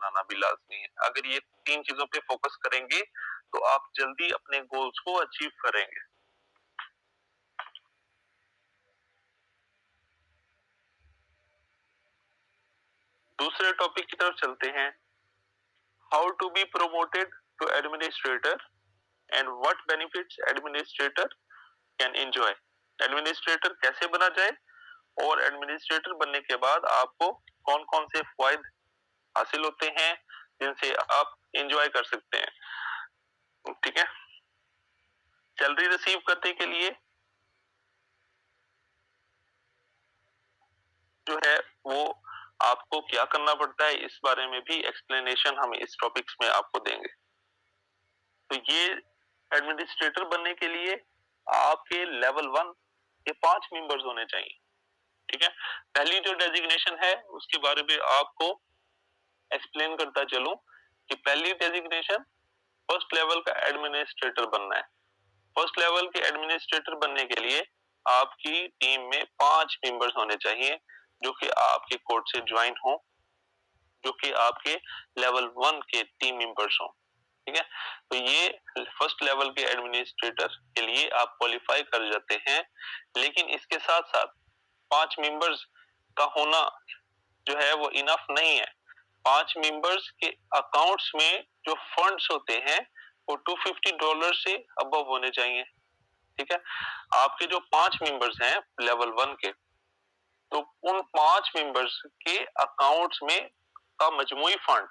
बनाना भी लाजमी है। अगर ये 3 चीजों पे फोकस करेंगे तो आप जल्दी अपने गोल्स को अचीव करेंगे। दूसरे टॉपिक की तरफ चलते हैं, how to be promoted to administrator and what benefits administrator can enjoy. Administrator कैसे बना जाए और एडमिनिस्ट्रेटर बनने के बाद आपको कौन कौन से फायदे हासिल होते हैं जिनसे आप एंजॉय कर सकते हैं। ठीक है, सैलरी रिसीव करने के लिए जो है वो आपको क्या करना पड़ता है, इस बारे में भी एक्सप्लेनेशन हम इस टॉपिक्स में आपको देंगे। तो ये एडमिनिस्ट्रेटर बनने के लिए आपके लेवल 1 के 5 मेंबर्स होने चाहिए। ठीक है, पहली जो डेजिग्नेशन है उसके बारे में आपको एक्सप्लेन करता चलूं कि पहली डेजिग्नेशन फर्स्ट लेवल का एडमिनिस्ट्रेटर बनना है। फर्स्ट लेवल के एडमिनिस्ट्रेटर बनने के लिए आपकी टीम में 5 मेंबर्स होने चाहिए जो कि आपके कोड से ज्वाइन हो, जो कि आपके लेवल 1 के टीम मेंबर्स हो। ठीक है, तो ये फर्स्ट लेवल के एडमिनिस्ट्रेटर के लिए आप क्वालिफाई कर जाते हैं। लेकिन इसके साथ साथ 5 मेंबर्स का होना जो है वो इनफ नहीं है। 5 मेंबर्स के अकाउंट्स में जो फंड्स होते हैं वो $250 से अबव होने चाहिए। ठीक है, आपके जो 5 मेंबर्स हैं लेवल 1 के, तो उन 5 मेंबर्स के अकाउंट्स में का मजमूई फंड,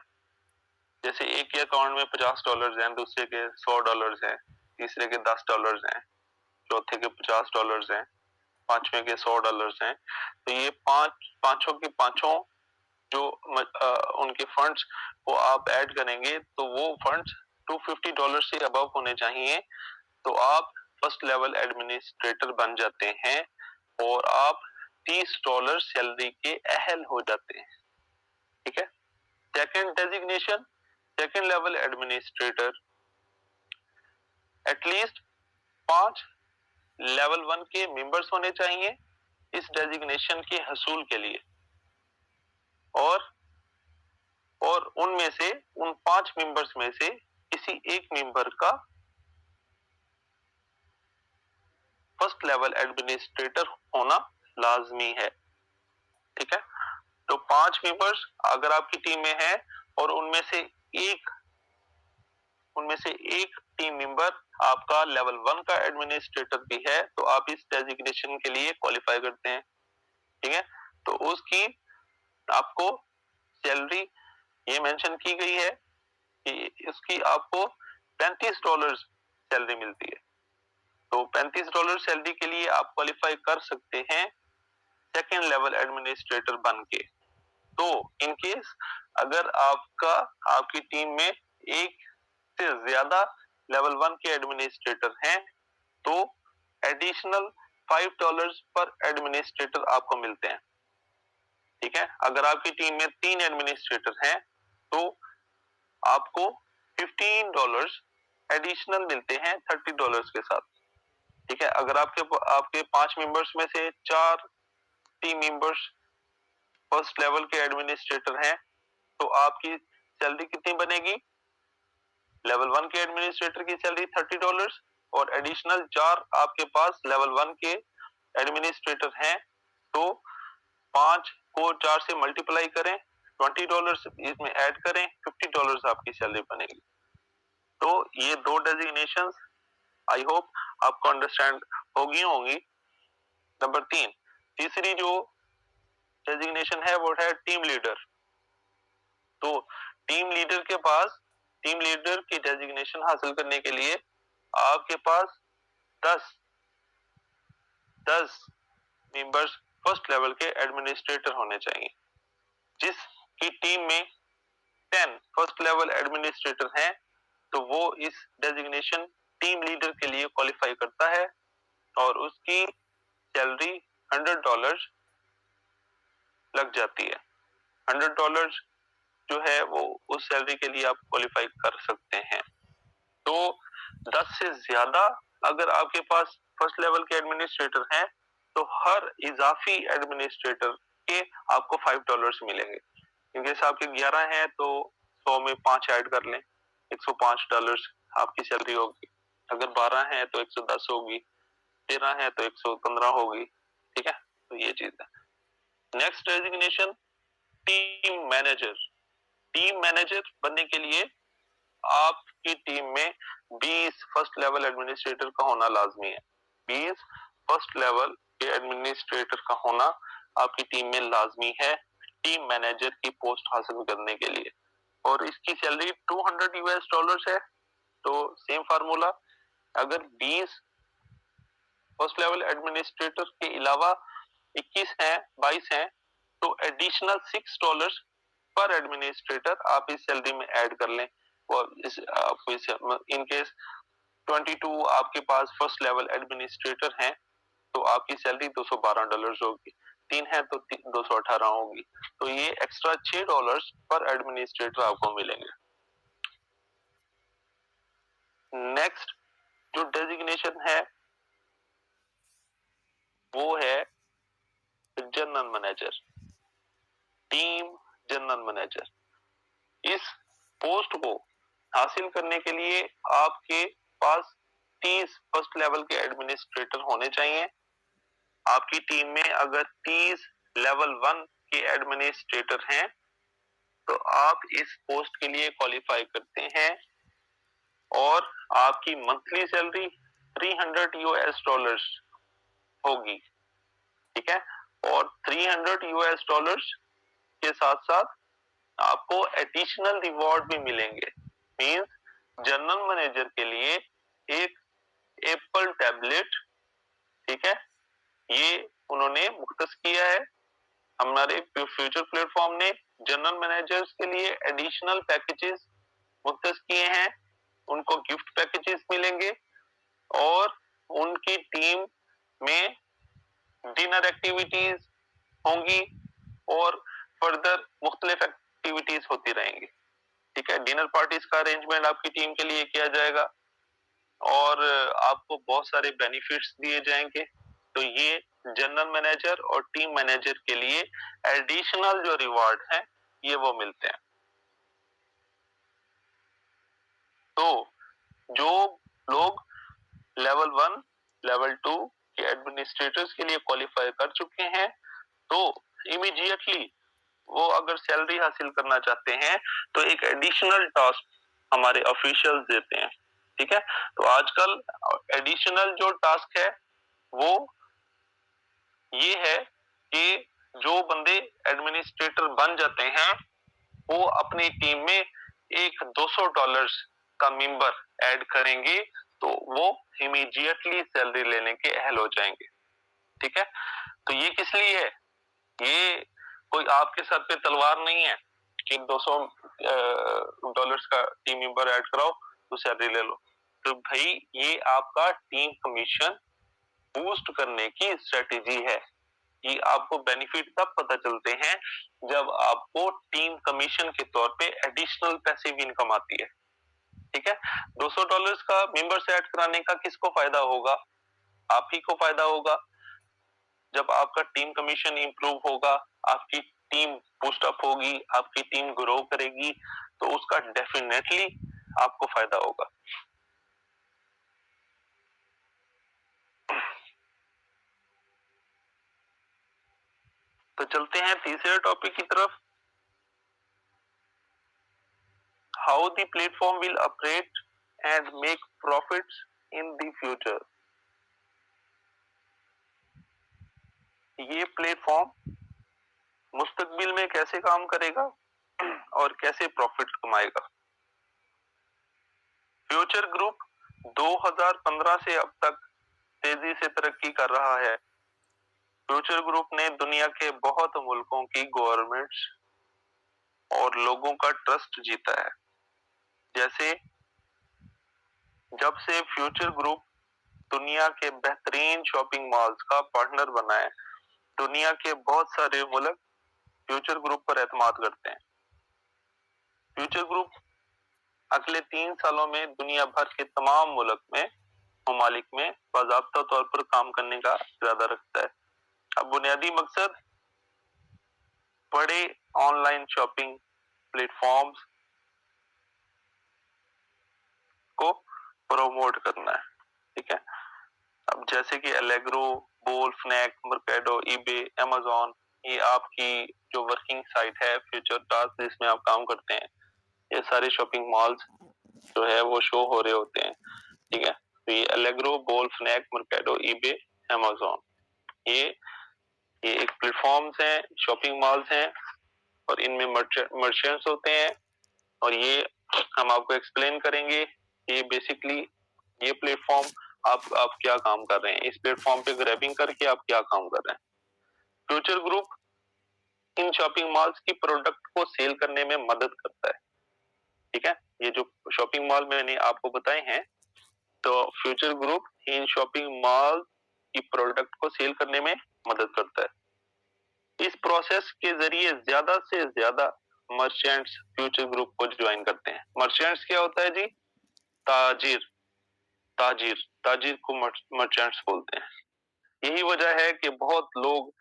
जैसे एक के अकाउंट में $50 हैं, दूसरे के $100 हैं, तीसरे के $10 हैं, चौथे के $50 हैं, पांचवें के $100 हैं। तो ये पांचों के पांचों जो उनके फंड्स को आप ऐड करेंगे तो वो फंड्स $250 से अबव होने चाहिए। तो आप फर्स्ट लेवल एडमिनिस्ट्रेटर बन जाते हैं और आप $30 सैलरी के अहल हो जाते हैं। ठीक है, second designation, second level administrator, at least 5 level 1 के मेंबर्स होने चाहिए इस डेजिग्नेशन के हसूल के लिए, और उनमें से उन 5 मेंबर्स में से किसी एक मेंबर का फर्स्ट लेवल एडमिनिस्ट्रेटर होना लाजमी है। ठीक है, तो 5 मेंबर्स अगर आपकी टीम में है और उनमें से एक टीम मेंबर आपका लेवल 1 का एडमिनिस्ट्रेटर भी है तो आप इस डेजिग्नेशन के लिए क्वालिफाई करते हैं। ठीक है, तो उसकी आपको सैलरी ये मेंशन की गई है कि इसकी आपको $35 सैलरी मिलती है। तो $35 सैलरी के लिए आप क्वालिफाई कर सकते हैं सेकेंड लेवल एडमिनिस्ट्रेटर बन के। तो इन केस अगर आपकी टीम में एक से ज्यादा लेवल 1 के एडमिनिस्ट्रेटर हैं तो एडिशनल $5 पर एडमिनिस्ट्रेटर आपको मिलते हैं। ठीक है, अगर आपकी टीम में 3 एडमिनिस्ट्रेटर हैं तो आपको $15 एडिशनल मिलते हैं $30 के साथ। ठीक है, अगर आपके 5 मेंबर्स में से 4 टीम मेंबर्स फर्स्ट लेवल के एडमिनिस्ट्रेटर हैं तो आपकी सैलरी कितनी बनेगी? लेवल 1 के एडमिनिस्ट्रेटर की सैलरी $30 और एडिशनल 4 आपके पास लेवल 1 के एडमिनिस्ट्रेटर हैं तो 5 को 4 से मल्टीप्लाई करें, $20 इसमें ऐड करें, $50 आपकी सैलरी बनेगी। तो ये 2 डेजिग्नेशंस आई होप आपको अंडरस्टैंड होंगी। नंबर 3, तीसरी जो डेजिग्नेशन है वो है टीम लीडर। तो टीम लीडर की डेजिग्नेशन हासिल करने के लिए आपके पास 10 मेंबर्स फर्स्ट लेवल के एडमिनिस्ट्रेटर होने चाहिए। जिसकी टीम में 10 फर्स्ट लेवल एडमिनिस्ट्रेटर हैं तो वो इस डेजिग्नेशन टीम लीडर के लिए क्वालिफाई करता है और उसकी सैलरी $100 लग जाती है। $100 जो है वो उस सैलरी के लिए आप क्वालिफाई कर सकते हैं। तो 10 से ज्यादा अगर आपके पास फर्स्ट लेवल के एडमिनिस्ट्रेटर हैं तो हर इजाफी एडमिनिस्ट्रेटर के आपको $5 मिलेंगे। इनकेस आपके 11 हैं तो 100 में 5 ऐड कर लें, $105 आपकी सैलरी होगी। अगर 12 है तो 110 होगी, 13 है तो 115 होगी। ठीक है, तो ये चीज है। Next designation team manager. Team manager बनने के लिए आपकी टीम में 20 फर्स्ट लेवल एडमिनिस्ट्रेटर का होना लाजमी है। 20 फर्स्ट लेवल के एडमिनिस्ट्रेटर का होना आपकी टीम में लाजमी है टीम मैनेजर की पोस्ट हासिल करने के लिए। और इसकी सैलरी $200 है। तो सेम फार्मूला, अगर 20 फर्स्ट लेवल एडमिनिस्ट्रेटर के अलावा 21 हैं, 22 हैं, तो एडिशनल $6 पर एडमिनिस्ट्रेटर आप इस सैलरी में ऐड कर लें। और इन केस 22 आपके पास फर्स्ट लेवल एडमिनिस्ट्रेटर हैं तो आपकी सैलरी $212 होगी, 3 है तो 218 होगी। तो ये एक्स्ट्रा $6 पर एडमिनिस्ट्रेटर आपको मिलेंगे। नेक्स्ट जो डेजिग्नेशन है वो है general manager, team general manager. इस पोस्ट को हासिल करने के लिए आपके पास 30 फर्स्ट लेवल के एडमिनिस्ट्रेटर होने चाहिए। आपकी टीम में अगर 30 लेवल 1 के एडमिनिस्ट्रेटर हैं तो आप इस पोस्ट के लिए क्वालिफाई करते हैं और आपकी मंथली सैलरी $300 होगी। ठीक है, और $300 के साथ साथ आपको एडिशनल रिवॉर्ड भी मिलेंगे। मींस जनरल मैनेजर के लिए एक एप्पल टैबलेट, ठीक है, ये उन्होंने मुख्तस किया है। हमारे फ्यूचर प्लेटफॉर्म ने जनरल मैनेजर्स के लिए एडिशनल पैकेजेस मुख्तस किए हैं। उनको गिफ्ट पैकेजेस मिलेंगे और उनकी टीम में डिनर एक्टिविटीज होंगी और फर्दर मुख्तलिफ एक्टिविटीज होती रहेंगी। ठीक है, डिनर पार्टीज का अरेंजमेंट आपकी टीम के लिए किया जाएगा और आपको बहुत सारे बेनिफिट्स दिए जाएंगे। तो ये जनरल मैनेजर और टीम मैनेजर के लिए एडिशनल जो रिवार्ड है ये वो मिलते हैं। तो जो लोग लेवल 1 लेवल 2 के एडमिनिस्ट्रेटर्स के लिए क्वालिफाई कर चुके हैं तो इमीडिएटली वो अगर सैलरी हासिल करना चाहते हैं तो एक एडिशनल टास्क हमारे ऑफिशियल्स देते हैं। ठीक है, तो आजकल एडिशनल जो टास्क है वो ये है कि जो बंदे एडमिनिस्ट्रेटर बन जाते हैं वो अपनी टीम में एक $200 का मेंबर ऐड करेंगे तो वो इमीडिएटली सैलरी लेने के अहल हो जाएंगे। ठीक है, तो ये किस लिए है? ये कोई आपके सर पे तलवार नहीं है कि $200 का टीम मेंबर ऐड कराओ तो सैलरी ले लो। तो भाई ये आपका टीम कमीशन बूस्ट करने की स्ट्रेटेजी है। कि आपको बेनिफिट तब पता चलते हैं जब आपको टीम कमीशन के तौर पे एडिशनल पैसिव इनकम आती है। ठीक है, $200 का मेंबर से ऐड कराने का किसको फायदा होगा? आप ही को फायदा होगा। जब आपका टीम कमीशन इंप्रूव होगा, आपकी टीम बूस्ट अप होगी, आपकी टीम ग्रो करेगी तो उसका डेफिनेटली आपको फायदा होगा। तो चलते हैं तीसरे टॉपिक की तरफ। How the platform will operate and make profits in the future. ये प्लेटफॉर्म मुस्तकबिल में कैसे काम करेगा और कैसे प्रॉफिट कमाएगा। फ्यूचर ग्रुप 2015 से अब तक तेजी से तरक्की कर रहा है। फ्यूचर ग्रुप ने दुनिया के बहुत मुल्कों की गवर्नमेंट्स और लोगों का ट्रस्ट जीता है। जैसे जब से फ्यूचर ग्रुप दुनिया के बेहतरीन शॉपिंग मॉल्स का पार्टनर बना है, दुनिया के बहुत सारे मुल्क फ्यूचर ग्रुप पर एतमाद करते हैं। फ्यूचर ग्रुप अगले 3 सालों में दुनिया भर के तमाम मुल्क में ममालिक में बाज़ाब्ता तौर पर काम करने का इरादा रखता है। अब बुनियादी मकसद बड़े ऑनलाइन शॉपिंग प्लेटफॉर्म्स को प्रमोट करना है, ठीक है। अब जैसे कि एलेग्रो, बोल, फ्नैक, मर्केडो, ईबे, अमेज़न, ये आपकी जो वर्किंग साइट है फ्यूचर टास्क जिसमें आप काम करते हैं, ये सारे शॉपिंग मॉल्स जो है वो शो हो रहे होते हैं, ठीक है। तो ये एलेग्रो, बोल, फ्नैक, मर्केडो, ईबे, अमेज़न, ये एक प्लेटफॉर्म्स हैं, शॉपिंग मॉल्स हैं और इनमें मर्चेंट्स होते हैं और ये हम आपको एक्सप्लेन करेंगे कि बेसिकली ये प्लेटफॉर्म आप क्या काम कर रहे हैं, इस प्लेटफॉर्म पे ग्रैबिंग करके आप क्या काम कर रहे हैं। Future group in shopping malls की प्रोडक्ट को सेल करने में मदद करता है, ठीक है। ये जो शॉपिंग मॉल मैंने आपको बताए हैं, तो future group in shopping mall की प्रोडक्ट को सेल करने में मदद करता है। इस प्रोसेस के जरिए ज्यादा से ज्यादा मर्चेंट्स फ्यूचर ग्रुप को ज्वाइन करते हैं। मर्चेंट्स क्या होता है जी? ताजिर, ताजिर, ताजिर को मर्चेंट्स बोलते हैं। यही वजह है कि बहुत लोग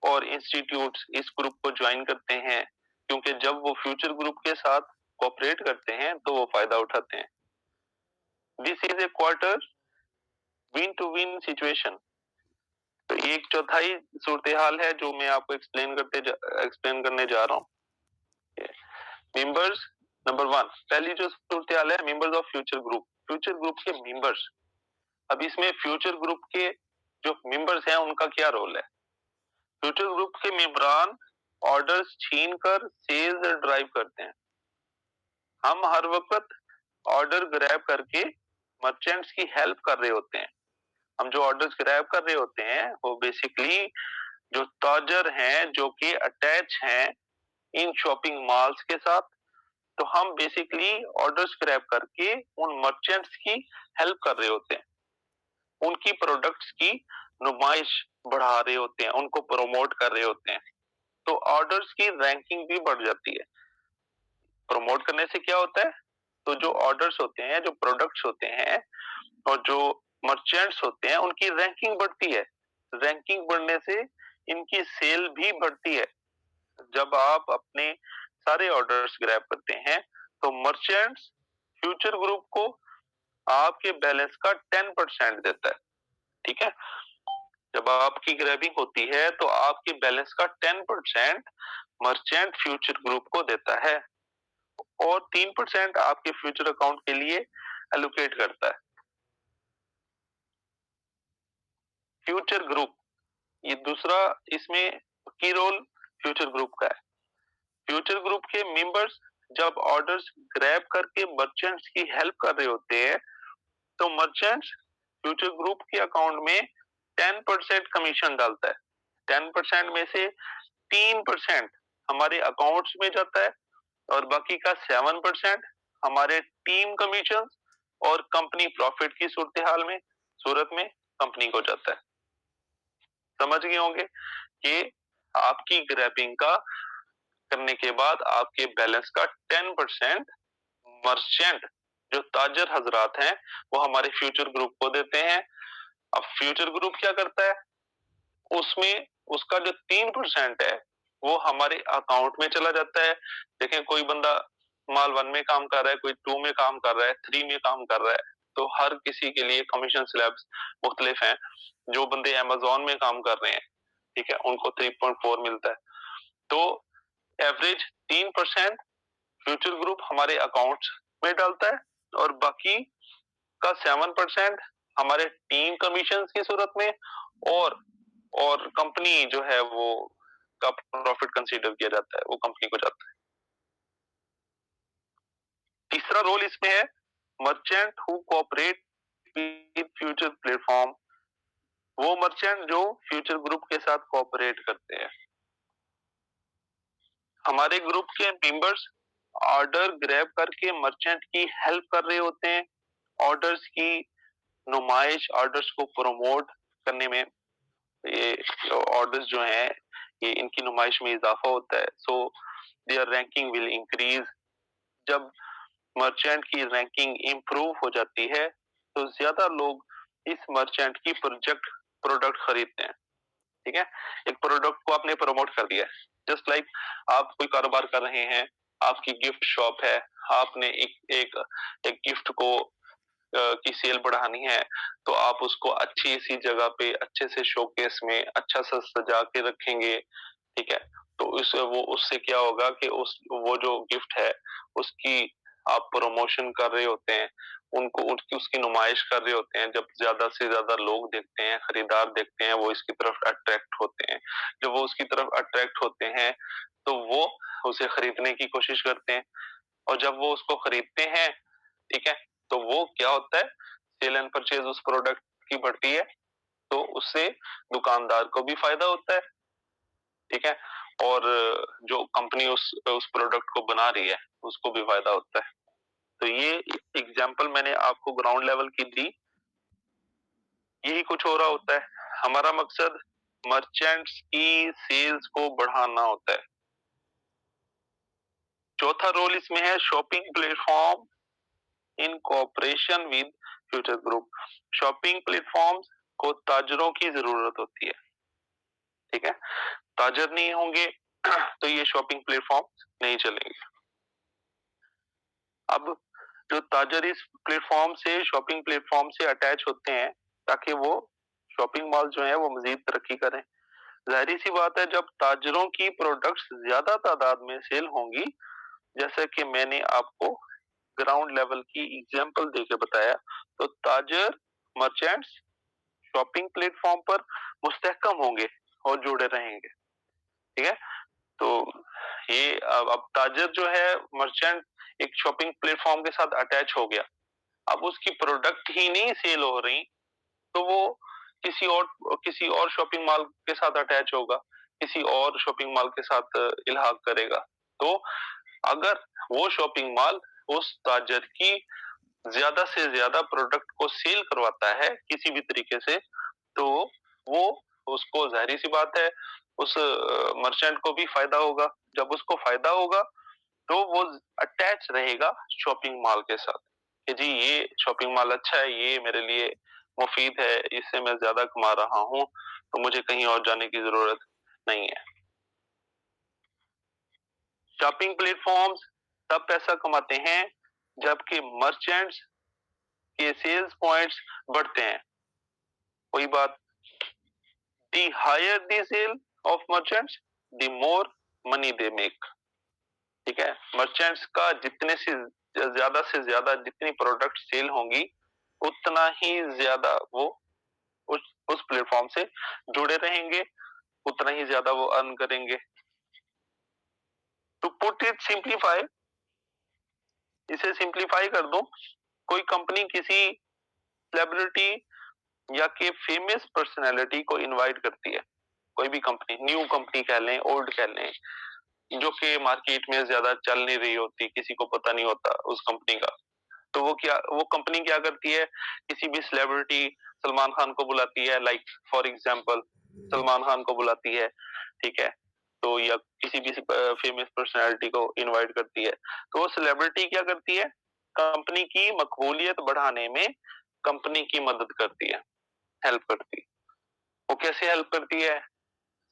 और इंस्टीट्यूट्स इस ग्रुप को ज्वाइन करते हैं, क्योंकि जब वो फ्यूचर ग्रुप के साथ कोऑपरेट करते हैं तो वो फायदा उठाते हैं। This is a quarter win to win situation. तो एक चौथाई सूरत हाल है जो मैं आपको एक्सप्लेन करने जा रहा हूँ। मेंबर्स नंबर 1, पहली जो सूरत हाल है, members of future group, future group के मेंबर्स। अब इसमें फ्यूचर ग्रुप के जो मेंबर्स हैं उनका क्या रोल है? फ्यूचर ग्रुप के मेंबरान ऑर्डर्स छीन कर सेल्स ड्राइव करते हैं। हम हर वक्त ऑर्डर ग्रैब करके मर्चेंट्स की हेल्प कर रहे होते हैं। हम जो ऑर्डर्स ग्रैब कर रहे होते हैं वो बेसिकली जो ताजर हैं जो कि अटैच हैं इन शॉपिंग मॉल्स के साथ, तो हम बेसिकली ऑर्डर्स ग्रैब करके उन मर्चेंट्स की हेल्प कर रहे होते हैं, उनकी प्रोडक्ट्स की नुमाइश बढ़ा रहे होते हैं, उनको प्रमोट कर रहे होते हैं। तो ऑर्डर्स की रैंकिंग भी बढ़ जाती है। प्रमोट करने से क्या होता है? तो जो ऑर्डर्स होते हैं, जो प्रोडक्ट्स होते हैं और जो मर्चेंट्स होते हैं उनकी रैंकिंग बढ़ती है। रैंकिंग बढ़ने से इनकी सेल भी बढ़ती है। जब आप अपने सारे ऑर्डर्स ग्रैब करते हैं तो मर्चेंट्स फ्यूचर ग्रुप को आपके बैलेंस का 10% देता है, ठीक है। जब आपकी ग्रैबिंग होती है तो आपके बैलेंस का 10% मर्चेंट फ्यूचर ग्रुप को देता है और 3% आपके फ्यूचर अकाउंट के लिए एलोकेट करता है। फ्यूचर ग्रुप, ये दूसरा इसमें की रोल फ्यूचर ग्रुप का है। फ्यूचर ग्रुप के मेंबर्स जब ऑर्डर्स ग्रैब करके मर्चेंट्स की हेल्प कर रहे होते हैं तो मर्चेंट्स फ्यूचर ग्रुप के अकाउंट में 10% कमीशन डालता है। 10% में से 3% हमारे अकाउंट्स में जाता है और बाकी का 7% हमारे टीम कमीशन और कंपनी प्रॉफिट की सूरत में कंपनी को जाता है। समझ गए होंगे कि आपकी ग्रैबिंग का करने के बाद आपके बैलेंस का 10% मर्चेंट जो ताजर हजरात हैं वो हमारे फ्यूचर ग्रुप को देते हैं। अब फ्यूचर ग्रुप क्या करता है? उसमें उसका जो 3% है वो हमारे अकाउंट में चला जाता है। देखें, कोई बंदा माल 1 में काम कर रहा है, कोई 2 में काम कर रहा है, 3 में काम कर रहा है, तो हर किसी के लिए कमीशन स्लैब्स मुख्तलिफ हैं। जो बंदे अमेज़न में काम कर रहे हैं, ठीक है, उनको 3.4 मिलता है। तो एवरेज 3% फ्यूचर ग्रुप हमारे अकाउंट्स में डालता है और बाकी का 7% हमारे टीम कमीशन की सूरत में और कंपनी जो है वो का प्रॉफिट कंसीडर किया जाता है, वो कंपनी को जाता है। तीसरा रोल इसमें है merchant who cooperate with future platform, वो मर्चेंट जो फ्यूचर ग्रुप के साथ कोऑपरेट करते हैं। हमारे ग्रुप के मेंबर्स ऑर्डर ग्रैब करके मर्चेंट की हेल्प कर रहे होते हैं, ऑर्डर्स की नुमाइश, ऑर्डर्स को प्रमोट करने में ये ऑर्डर्स जो हैं ये इनकी नुमाइश में इजाफा होता है। So their ranking will increase. जब मर्चेंट की रैंकिंग इंप्रूव हो जाती है तो ज्यादा लोग इस मर्चेंट की प्रोडक्ट खरीदते हैं, ठीक है। एक प्रोडक्ट को आपने प्रमोट कर दिया, जस्ट लाइक आप कोई कारोबार कर रहे हैं, आपकी गिफ्ट शॉप है, आपने एक गिफ्ट को की सेल बढ़ानी है, तो आप उसको अच्छी सी जगह पे अच्छे से शोकेस में अच्छा सा सजा के रखेंगे, ठीक है। तो वो उससे क्या होगा कि वो जो गिफ्ट है उसकी आप प्रमोशन कर रहे होते हैं, उनको उसकी नुमाइश कर रहे होते हैं। जब ज्यादा से ज्यादा लोग देखते हैं, खरीदार देखते हैं, वो इसकी तरफ अट्रैक्ट होते हैं। जब वो उसकी तरफ अट्रैक्ट होते हैं तो वो उसे खरीदने की कोशिश करते हैं, और जब वो उसको खरीदते हैं, ठीक है, तो वो क्या होता है, सेल एंड परचेज उस प्रोडक्ट की बढ़ती है, तो उससे दुकानदार को भी फायदा होता है, ठीक है, और जो कंपनी उस प्रोडक्ट को बना रही है उसको भी फायदा होता है। तो ये एग्जांपल मैंने आपको ग्राउंड लेवल की दी। यही कुछ हो रहा होता है। हमारा मकसद मर्चेंट्स की सेल्स को बढ़ाना होता है। चौथा रोल इसमें है shopping platform in cooperation with future group. Shopping platforms को ताजरों की जरूरत होती है, ठीक है। ताजर नहीं होंगे तो ये शॉपिंग प्लेटफॉर्म नहीं चलेंगे। अब जो ताजर इस प्लेटफॉर्म से शॉपिंग प्लेटफॉर्म से अटैच होते हैं ताकि वो शॉपिंग मॉल जो है वो मजीद तरक्की करें। जाहिर सी बात है, जब ताजरों की प्रोडक्ट्स ज्यादा तादाद में सेल होंगी, जैसे कि मैंने आपको ग्राउंड लेवल की एग्जांपल देके बताया, तो ताजर मर्चेंट्स शॉपिंग प्लेटफॉर्म पर मुस्तहकम होंगे और जुड़े रहेंगे, ठीक है। तो ये अब ताजर जो है मर्चेंट एक शॉपिंग प्लेटफॉर्म के साथ अटैच हो गया, अब उसकी प्रोडक्ट ही नहीं सेल हो रही, तो वो किसी और शॉपिंग मॉल के साथ अटैच होगा, किसी और शॉपिंग मॉल के साथ इल्हाक करेगा। तो अगर वो शॉपिंग मॉल उस ताजर की ज्यादा से ज्यादा प्रोडक्ट को सेल करवाता है किसी भी तरीके से, तो वो उसको जाहिर सी बात है उस मर्चेंट को भी फायदा होगा। जब उसको फायदा होगा तो वो अटैच रहेगा शॉपिंग मॉल के साथ कि जी ये शॉपिंग मॉल अच्छा है, ये मेरे लिए मुफीद है, इससे मैं ज्यादा कमा रहा हूँ, तो मुझे कहीं और जाने की जरूरत नहीं है। शॉपिंग प्लेटफॉर्म्स तब पैसा कमाते हैं जबकि मर्चेंट्स के सेल्स पॉइंट्स बढ़ते हैं। वही बात, the higher the sale of merchants the more money they make, ठीक है। मर्चेंट्स का से ज्यादा जितनी प्रोडक्ट सेल होंगी, उतना ही ज्यादा वो उस प्लेटफॉर्म से जुड़े रहेंगे, उतना ही ज्यादा वो अर्न करेंगे। टू पुट इट सिंप्लीफाई, इसे सिंप्लीफाई कर दो, कोई कंपनी किसी सेलिब्रिटी या के फेमस पर्सनैलिटी को इनवाइट करती है, कोई भी कंपनी, न्यू कंपनी कह लें, ओल्ड कह लें, जो कि मार्केट में ज्यादा चल नहीं रही होती, किसी को पता नहीं होता उस कंपनी का, तो वो कंपनी क्या करती है, किसी भी सेलिब्रिटी, सलमान खान को बुलाती है, like for example Salman Khan को बुलाती है, ठीक है, तो या किसी भी फेमस पर्सनालिटी को इनवाइट करती है, तो वो सेलिब्रिटी क्या करती है, कंपनी की मकबूलियत बढ़ाने में कंपनी की मदद करती है, हेल्प करती है। वो कैसे हेल्प करती है,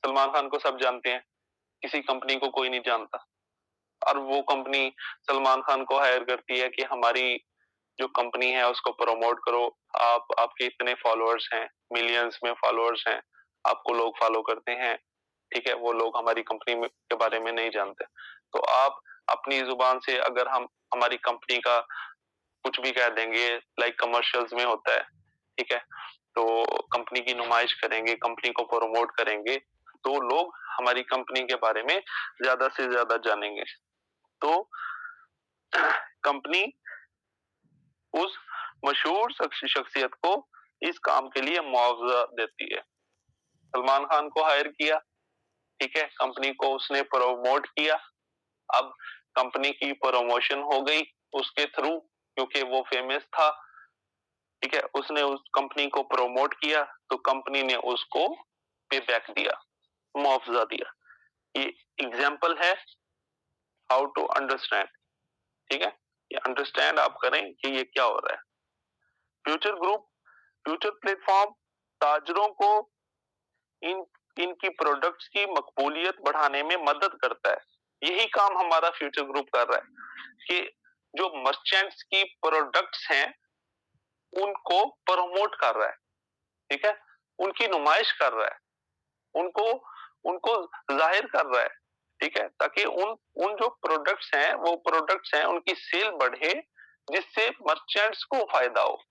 सलमान खान को सब जानते हैं, किसी कंपनी को कोई नहीं जानता, और वो कंपनी सलमान खान को हायर करती है कि हमारी जो कंपनी है उसको प्रमोट करो, आपके इतने फॉलोअर्स हैं, मिलियंस में फॉलोअर्स हैं, आपको लोग फॉलो करते हैं, ठीक है, वो लोग हमारी कंपनी के बारे में नहीं जानते, तो आप अपनी जुबान से अगर हम हमारी कंपनी का कुछ भी कह देंगे, लाइक कमर्शियल्स में होता है, ठीक है, तो कंपनी की नुमाइश करेंगे, कंपनी को प्रमोट करेंगे, तो लोग हमारी कंपनी के बारे में ज्यादा से ज्यादा जानेंगे, तो कंपनी उस मशहूर शख्सियत को इस काम के लिए मुआवजा देती है। सलमान खान को हायर किया, ठीक है, कंपनी को उसने प्रमोट किया, अब कंपनी की प्रमोशन हो गई उसके थ्रू, क्योंकि वो फेमस था, ठीक है, उसने उस कंपनी को प्रमोट किया, तो कंपनी ने उसको पे बैक दिया, मुआवजा दिया। ये एग्जाम्पल है हाउ टू अंडरस्टैंड, ठीक है, ये अंडरस्टैंड आप करें कि ये क्या हो रहा है। फ्यूचर ग्रुप, फ्यूचर प्लेटफॉर्म ताजरों को इन इनकी प्रोडक्ट्स की मकबूलियत बढ़ाने में मदद करता है, यही काम हमारा फ्यूचर ग्रुप कर रहा है कि जो मर्चेंट्स की प्रोडक्ट्स हैं उनको प्रमोट कर रहा है, ठीक है, उनकी नुमाइश कर रहा है, उनको उनको जाहिर कर रहा है, ठीक है, ताकि उन उन जो प्रोडक्ट्स हैं वो प्रोडक्ट्स हैं उनकी सेल बढ़े जिससे मर्चेंट्स को फायदा हो।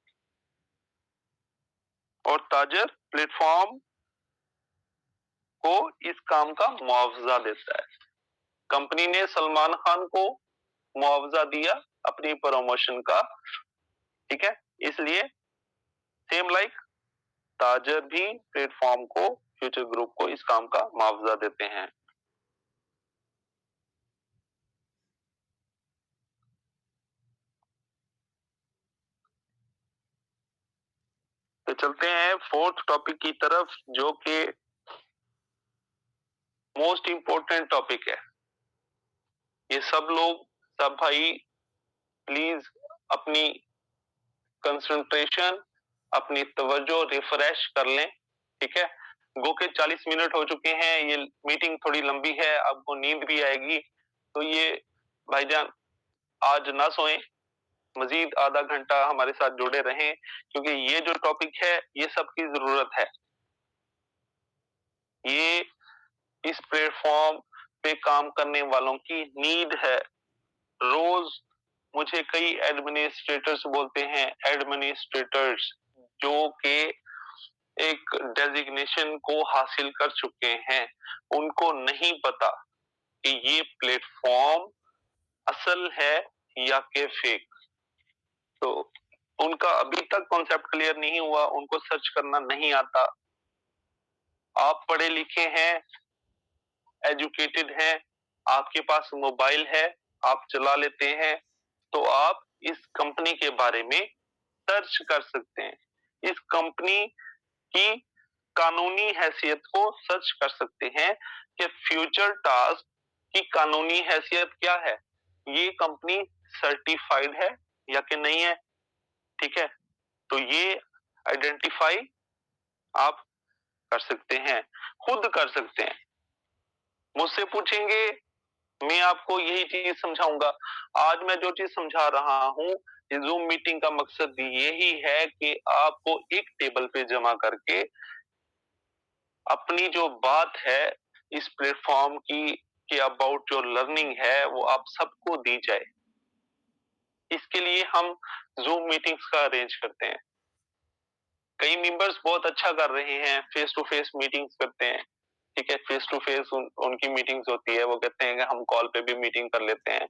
और ताजर प्लेटफॉर्म को इस काम का मुआवजा देता है। कंपनी ने सलमान खान को मुआवजा दिया अपनी प्रमोशन का, ठीक है, इसलिए सेम लाइक ताजर भी प्लेटफॉर्म को, फ्यूचर ग्रुप को इस काम का मुआवजा देते हैं। तो चलते हैं फोर्थ टॉपिक की तरफ, जो कि मोस्ट इंपॉर्टेंट टॉपिक है। ये सब लोग, सब भाई प्लीज अपनी कंसंट्रेशन, अपनी तवज्जो रिफ्रेश कर लें, ठीक है। गो के 40 मिनट हो चुके हैं, ये मीटिंग थोड़ी लंबी है, आपको नींद भी आएगी, तो ये भाईजान आज ना सोएं, मजीद आधा घंटा हमारे साथ जुड़े रहें, क्योंकि ये जो टॉपिक है ये सबकी जरूरत है। ये इस प्लेटफॉर्म पे काम करने वालों की नीड है। रोज मुझे कई एडमिनिस्ट्रेटर्स बोलते हैं, एडमिनिस्ट्रेटर्स जो कि एक डेजिग्नेशन को हासिल कर चुके हैं, उनको नहीं पता कि ये प्लेटफॉर्म असल है या के फेक। तो उनका अभी तक कॉन्सेप्ट क्लियर नहीं हुआ, उनको सर्च करना नहीं आता। आप पढ़े लिखे हैं, एजुकेटेड हैं, आपके पास मोबाइल है, आप चला लेते हैं, तो आप इस कंपनी के बारे में सर्च कर सकते हैं। इस कंपनी की कानूनी हैसियत को सर्च कर सकते हैं कि फ्यूचर टास्क की कानूनी हैसियत क्या है, ये कंपनी सर्टिफाइड है या कि नहीं है, ठीक है। तो ये आइडेंटिफाई आप कर सकते हैं, खुद कर सकते हैं। मुझसे पूछेंगे, मैं आपको यही चीज समझाऊंगा। आज मैं जो चीज समझा रहा हूं, जूम मीटिंग का मकसद यही है कि आपको एक टेबल पे जमा करके अपनी जो बात है इस प्लेटफॉर्म की कि अबाउट जो लर्निंग है वो आप सबको दी जाए। इसके लिए हम जूम मीटिंग्स का अरेंज करते हैं। कई मेंबर्स बहुत अच्छा कर रहे हैं, फेस टू फेस मीटिंग्स करते हैं, ठीक है, फेस टू फेस उनकी मीटिंग्स होती है, वो कहते हैं कि हम कॉल पे भी मीटिंग कर लेते हैं।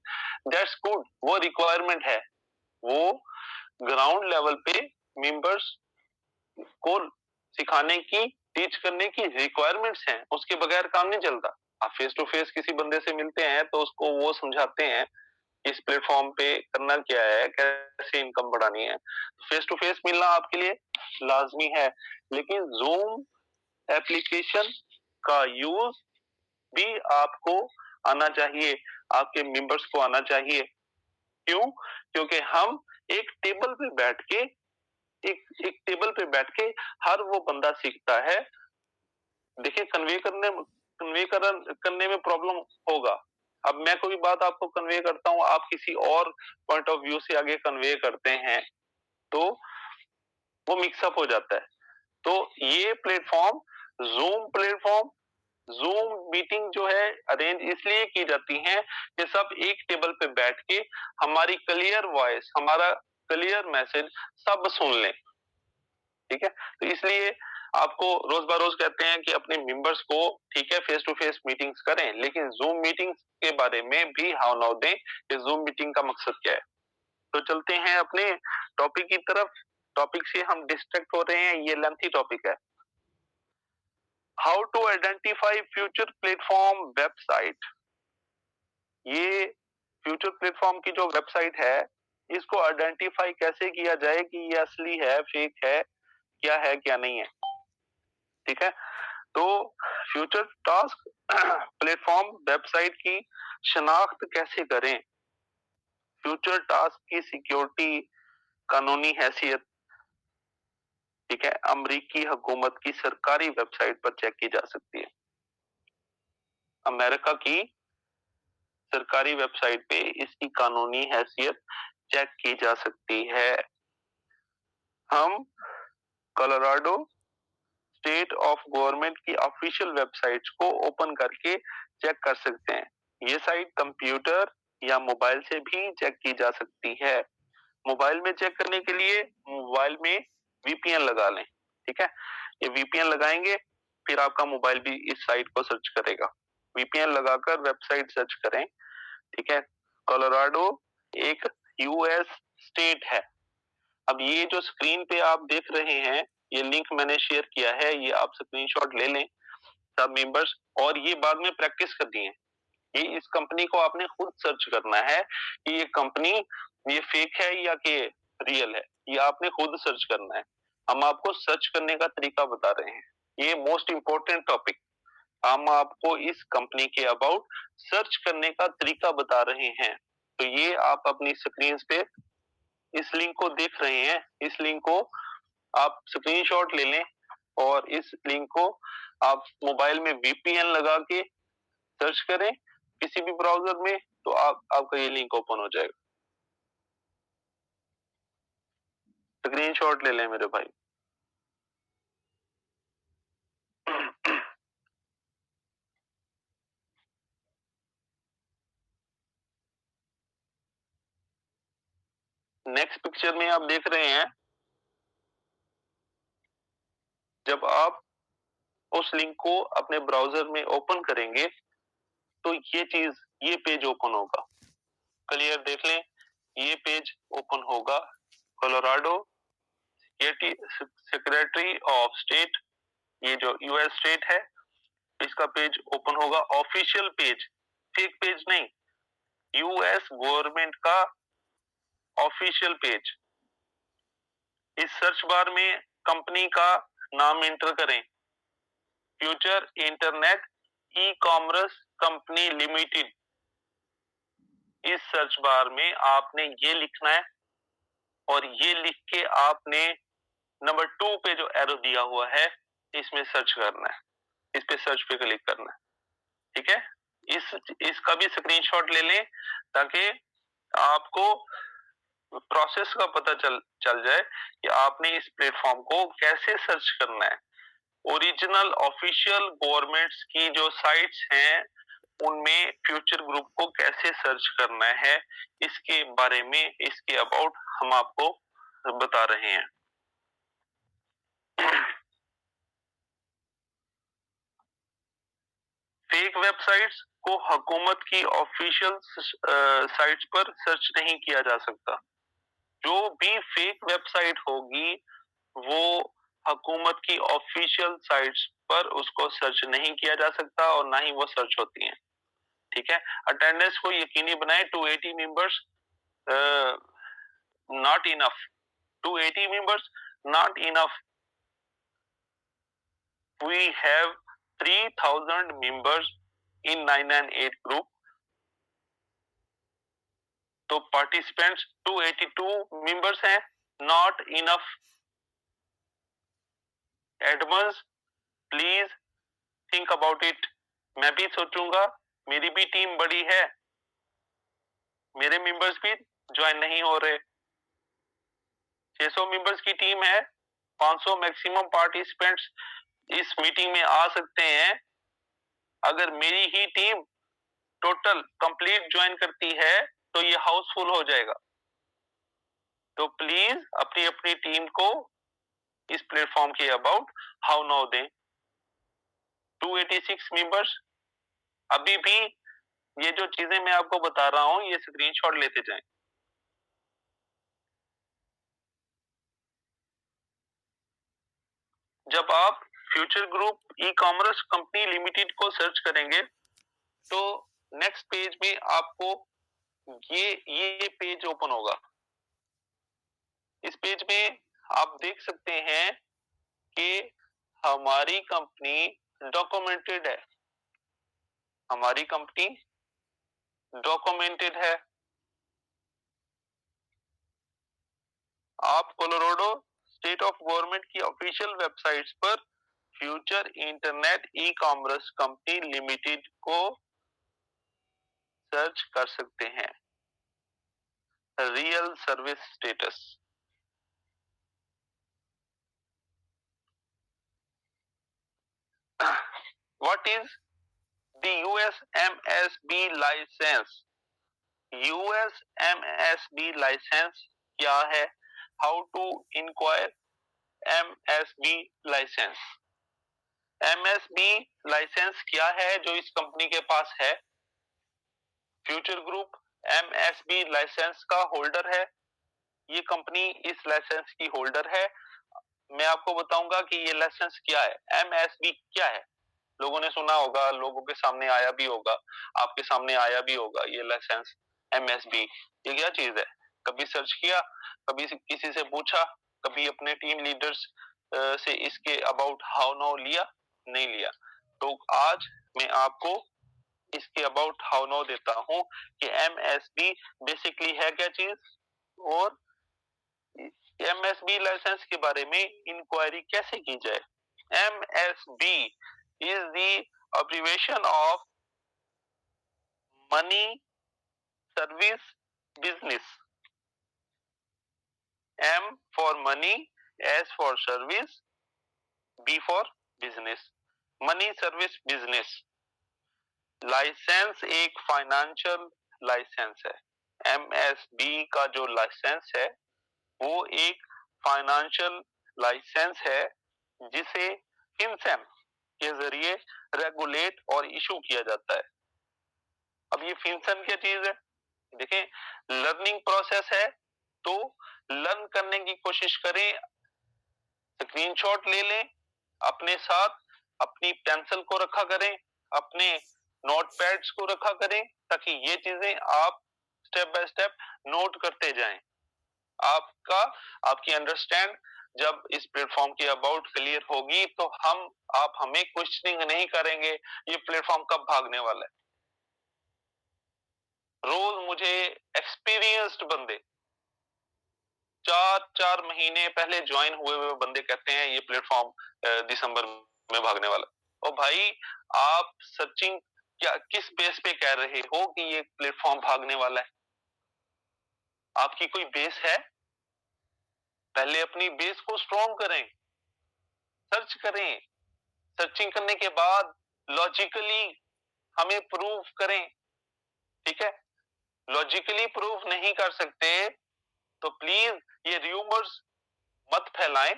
दैट्स गुड, वो रिक्वायरमेंट है, वो ग्राउंड लेवल पे मेंबर्स को सिखाने की, टीच करने की रिक्वायरमेंट्स हैं, उसके बगैर काम नहीं चलता। आप फेस टू फेस किसी बंदे से मिलते हैं तो उसको वो समझाते हैं इस प्लेटफॉर्म पे करना क्या है, कैसे इनकम बढ़ानी है। फेस टू फेस मिलना आपके लिए लाजमी है, लेकिन जूम एप्लीकेशन का यूज भी आपको आना चाहिए, आपके मेंबर्स को आना चाहिए। क्यों? क्योंकि हम एक टेबल पे बैठ के, एक टेबल पे बैठ के हर वो बंदा सीखता है। देखिए, करने में प्रॉब्लम होगा। अब मैं कोई बात आपको कन्वे करता हूँ, आप किसी और पॉइंट ऑफ व्यू से आगे कन्वे करते हैं, तो वो मिक्सअप हो जाता है। तो ये प्लेटफॉर्म, जूम जूम मीटिंग जो है अरेंज इसलिए की जाती है कि सब एक टेबल पे बैठ के हमारी क्लियर वॉइस, हमारा क्लियर मैसेज सब सुन लें, ठीक है। तो इसलिए आपको रोज बरोज कहते हैं कि अपने मेंबर्स को, ठीक है, फेस टू फेस मीटिंग्स करें, लेकिन जूम मीटिंग्स के बारे में भी हाव दें कि जूम मीटिंग का मकसद क्या है। तो चलते हैं अपने टॉपिक की तरफ। टॉपिक से हम डिस्ट्रैक्ट हो रहे हैं, ये लेंथी टॉपिक है। How to identify future platform website. ये फ्यूचर प्लेटफॉर्म की जो वेबसाइट है, इसको आइडेंटिफाई कैसे किया जाए कि ये असली है, फेक है क्या नहीं है, ठीक है। तो फ्यूचर टास्क प्लेटफॉर्म वेबसाइट की शनाख्त कैसे करें, फ्यूचर टास्क की सिक्योरिटी, कानूनी हैसियत, ठीक है, अमेरिकी हुकूमत की सरकारी वेबसाइट पर चेक की जा सकती है। अमेरिका की सरकारी वेबसाइट पे इसकी कानूनी हैसियत चेक की जा सकती है। हम कोलोराडो स्टेट ऑफ गवर्नमेंट की ऑफिशियल वेबसाइट्स को ओपन करके चेक कर सकते हैं। ये साइट कंप्यूटर या मोबाइल से भी चेक की जा सकती है। मोबाइल में चेक करने के लिए मोबाइल में वीपीएन लगा लें, ठीक है। ये वीपीएन लगाएंगे, फिर आपका मोबाइल भी इस साइट को सर्च करेगा। वीपीएन लगाकर वेबसाइट सर्च करें, ठीक है। कोलोराडो एक यूएस स्टेट है। अब ये जो स्क्रीन पे आप देख रहे हैं, ये लिंक मैंने शेयर किया है, ये आप स्क्रीनशॉट ले लें सब मेंबर्स, और ये बाद में प्रैक्टिस करनी है। ये इस कंपनी को आपने खुद सर्च करना है कि ये कंपनी ये फेक है या कि रियल है, ये आपने खुद सर्च करना है। हम आपको सर्च करने का तरीका बता रहे हैं, ये मोस्ट इंपॉर्टेंट टॉपिक। हम आपको इस कंपनी के अबाउट सर्च करने का तरीका बता रहे हैं। तो ये आप अपनी स्क्रीन पे इस लिंक को देख रहे हैं, इस लिंक को आप स्क्रीनशॉट ले लें और इस लिंक को आप मोबाइल में वीपीएन लगा के सर्च करें किसी भी ब्राउजर में, तो आपका ये लिंक ओपन हो जाएगा। स्क्रीनशॉट ले लें मेरे भाई। नेक्स्ट पिक्चर में आप देख रहे हैं, जब आप उस लिंक को अपने ब्राउजर में ओपन करेंगे तो ये पेज ओपन होगा। क्लियर देख लें, ये पेज ओपन होगा। कोलोराडो सेक्रेटरी ऑफ स्टेट, ये जो यूएस स्टेट है, इसका पेज ओपन होगा। ऑफिशियल पेज, फेक पेज नहीं, यूएस गवर्नमेंट का ऑफिशियल पेज। इस सर्च बार में कंपनी का नाम एंटर करें, future internet e commerce company limited. इस सर्च बार में आपने ये लिखना है और ये लिख के आपने नंबर 2 पे जो एरो दिया हुआ है इसमें सर्च करना है, इस पे सर्च पे क्लिक करना है, ठीक है। इसका भी स्क्रीनशॉट ले लें ताकि आपको प्रोसेस का पता चल जाए कि आपने इस प्लेटफॉर्म को कैसे सर्च करना है। ओरिजिनल ऑफिशियल गवर्नमेंट्स की जो साइट्स हैं उनमें फ्यूचर ग्रुप को कैसे सर्च करना है, इसके बारे में, इसके अबाउट हम आपको बता रहे हैं। फेक वेबसाइट्स को हुकूमत की ऑफिशियल साइट्स पर सर्च नहीं किया जा सकता। जो भी फेक वेबसाइट होगी वो हुकूमत की ऑफिशियल साइट्स पर उसको सर्च नहीं किया जा सकता और ना ही वो सर्च होती हैं, ठीक है। अटेंडेंस को यकीनी बनाएं। 280 members not enough, 280 members not enough. We have 3000 members in 998 group. तो पार्टिसिपेंट्स 282 मेंबर्स हैं, not enough. Advance please think about it. मैं भी सोचूंगा, मेरी भी टीम बड़ी है, मेरे मेंबर्स भी ज्वाइन नहीं हो रहे। 600 मेंबर्स की टीम है, 500 मैक्सिमम पार्टिसिपेंट्स इस मीटिंग में आ सकते हैं। अगर मेरी ही टीम टोटल कंप्लीट ज्वाइन करती है तो ये हाउसफुल हो जाएगा। तो प्लीज अपनी अपनी टीम को इस प्लेटफॉर्म के अबाउट हाउ नाउ दें। 286 मेंबर्स। अभी भी ये जो चीजें मैं आपको बता रहा हूं ये स्क्रीनशॉट लेते जाएं। जब आप फ्यूचर ग्रुप ई कॉमर्स कंपनी लिमिटेड को सर्च करेंगे तो नेक्स्ट पेज में आपको ये पेज ओपन होगा। इस पेज में आप देख सकते हैं कि हमारी कंपनी डॉक्यूमेंटेड है, हमारी कंपनी डॉक्यूमेंटेड है। आप कोलोराडो स्टेट ऑफ गवर्नमेंट की ऑफिशियल वेबसाइट्स पर future internet e commerce company limited को सर्च कर सकते हैं। Real service status. What is the USMSB license? USMSB license क्या है? How to inquire MSB license? MSB license क्या है जो इस कंपनी के पास है? फ्यूचर ग्रुप MSB लाइसेंस का होल्डर है। ये कंपनी इस लाइसेंस की होल्डर है। मैं आपको बताऊंगा कि ये लाइसेंस क्या है, MSB क्या है। लोगों ने सुना होगा, लोगों के सामने आया भी होगा, आपके सामने आया भी होगा ये लाइसेंस MSB। ये क्या चीज है? कभी सर्च किया, कभी किसी से पूछा, कभी अपने टीम लीडर्स से इसके अबाउट हाउ नाउ लिया? नहीं लिया। तो आज मैं आपको इसके अबाउट हाउ नाउ देता हूं कि MSB बेसिकली है क्या चीज, और MSB लाइसेंस के बारे में इंक्वायरी कैसे की जाए। MSB is the abbreviation of money service business. M for money, S for service, B for business. Money service business. License एक फाइनेंशियल लाइसेंस है। MSB का जो लाइसेंस है वो एक फाइनेंशियल लाइसेंस है जिसे FinCEN के जरिए रेगुलेट और इशू किया जाता है। अब ये FinCEN क्या चीज है? देखें, लर्निंग प्रोसेस है, तो लर्न करने की कोशिश करें। स्क्रीनशॉट ले लें, अपने साथ अपनी पेंसिल को रखा करें, अपने नोटपैड्स को रखा करें, ताकि ये चीजें आप स्टेप बाय स्टेप नोट करते जाएं। आपकी अंडरस्टैंड जब इस प्लेटफॉर्म की अबाउट क्लियर होगी तो आप हमें क्वेश्चनिंग नहीं करेंगे ये प्लेटफॉर्म कब भागने वाला है। रोज मुझे एक्सपीरियंस्ड बंदे 4 महीने पहले ज्वाइन हुए बंदे कहते हैं ये प्लेटफॉर्म दिसंबर में भागने वाला। और भाई, आप सर्चिंग क्या किस बेस पे कह रहे हो कि ये प्लेटफॉर्म भागने वाला है? आपकी कोई बेस है? पहले अपनी बेस को स्ट्रॉन्ग करें, सर्च करें, सर्चिंग करने के बाद लॉजिकली हमें प्रूव करें। ठीक है, लॉजिकली प्रूव नहीं कर सकते तो प्लीज ये रूमर्स मत फैलाएं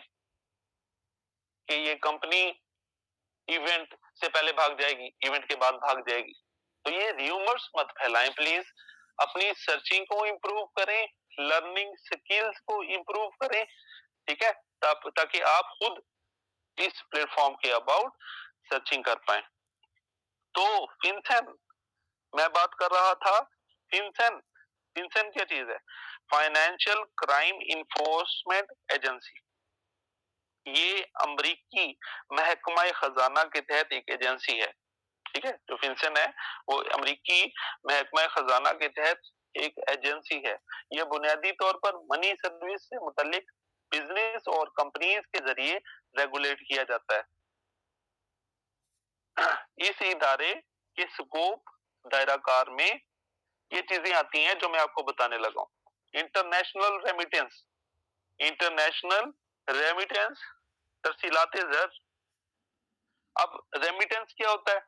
कि ये कंपनी इवेंट से पहले भाग जाएगी, इवेंट के बाद भाग जाएगी। तो ये रूमर्स मत फैलाएं प्लीज। अपनी सर्चिंग को इंप्रूव करें, लर्निंग स्किल्स को इंप्रूव करें। ठीक है, ताकि आप खुद इस प्लेटफॉर्म के अबाउट सर्चिंग कर पाए। तो FinCEN मैं बात कर रहा था। FinCEN क्या चीज है? Financial crime enforcement agency. ये अमेरिकी महकमा खजाना के तहत एक एजेंसी है। ठीक है, जो FinCEN है वो अमेरिकी महकमा खजाना के तहत एक एजेंसी है। ये बुनियादी तौर पर मनी सर्विस से मुतालिक बिजनेस और कंपनीज के जरिए रेगुलेट किया जाता है। इस इदारे के स्कोप दायराकार में ये चीजें आती हैं जो मैं आपको बताने लगा हूं। इंटरनेशनल रेमिटेंस तरसीलाते ज़र। अब रेमिटेंस क्या होता है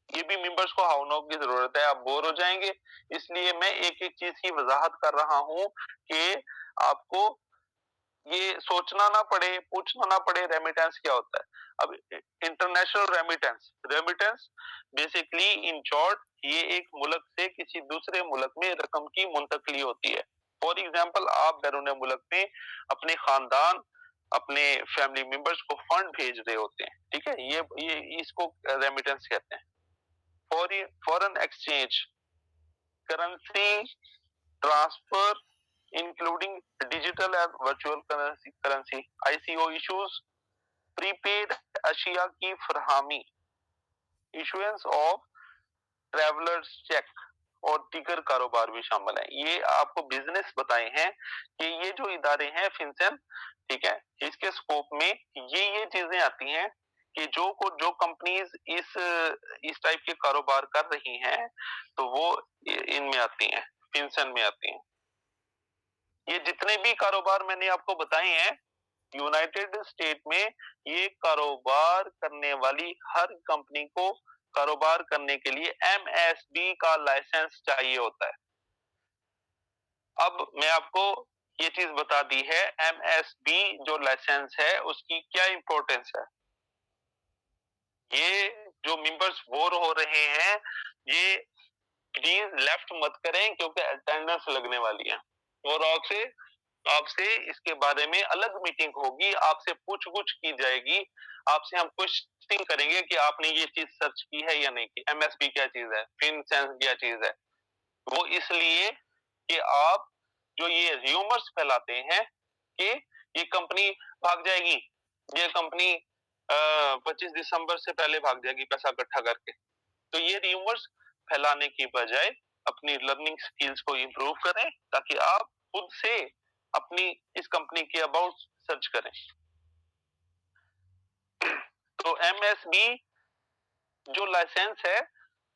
ये भी मेंबर्स को हाउ नाउ की जरूरत है, आप बोर हो जाएंगे, इसलिए मैं एक एक चीज की वजाहत कर रहा हूं कि आपको ये सोचना ना पड़े, पूछना ना पड़े रेमिटेंस क्या होता है। अब international remittance basically in short ये एक मुल्क से किसी दूसरे मुल्क में रकम की मुंतकली होती है। फॉर एग्जांपल, आप बैरून मुल्क में अपने खानदान, अपने फैमिली मेंबर्स को फंड भेज रहे होते हैं। ठीक है, ये इसको रेमिटेंस कहते हैं। Foreign exchange, currency transfer including digital and virtual currency, ICO issues, prepaid अशिया की फरहमी, इशुएंस ऑफ ट्रैवलर्स चेक और दीगर कारोबार भी शामिल है। ये आपको बिजनेस बताए हैं कि ये जो इदारे हैं FinCEN, ठीक है, इसके स्कोप में ये चीजें आती हैं कि जो कंपनीज इस टाइप के कारोबार कर रही हैं तो वो इनमें आती हैं, फिनसेन में आती हैं। ये जितने भी कारोबार मैंने आपको बताए हैं, यूनाइटेड स्टेट में ये कारोबार करने वाली हर कंपनी को कारोबार करने के लिए एमएसबी का लाइसेंस चाहिए होता है। अब मैं आपको ये चीज बता दी है, एमएसबी जो लाइसेंस है उसकी क्या इंपॉर्टेंस है। ये जो मेंबर्स बोर हो रहे हैं, ये प्लीज लेफ्ट मत करें क्योंकि अटेंडेंस लगने वाली है और आपसे इसके बारे में अलग मीटिंग होगी, आपसे पूछ-गुछ की जाएगी, आपसे हम क्वेश्चनिंग करेंगे कि आपने ये चीज सर्च की है या नहीं की, एमएसबी क्या चीज है, फिनसेंस क्या चीज है। वो इसलिए कि आप जो ये र्यूमर्स फैलाते हैं कि ये कंपनी भाग जाएगी, ये कंपनी 25 दिसंबर से पहले भाग जाएगी पैसा इकट्ठा करके, तो ये र्यूमर्स फैलाने की बजाय अपनी लर्निंग स्किल्स को इंप्रूव करें ताकि आप खुद से अपनी इस कंपनी के अबाउट सर्च करें। तो एमएसबी जो लाइसेंस है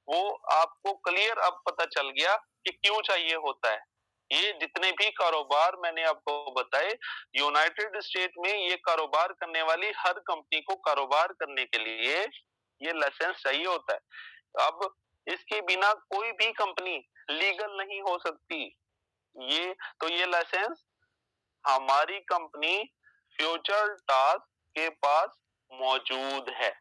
वो आपको क्लियर अब पता चल गया कि क्यों चाहिए होता है। ये जितने भी कारोबार मैंने आपको बताए, यूनाइटेड स्टेट में ये कारोबार करने वाली हर कंपनी को कारोबार करने के लिए ये लाइसेंस चाहिए होता है। अब इसके बिना कोई भी कंपनी लीगल नहीं हो सकती। ये लाइसेंस हमारी कंपनी फ्यूचर टास्क के पास मौजूद है।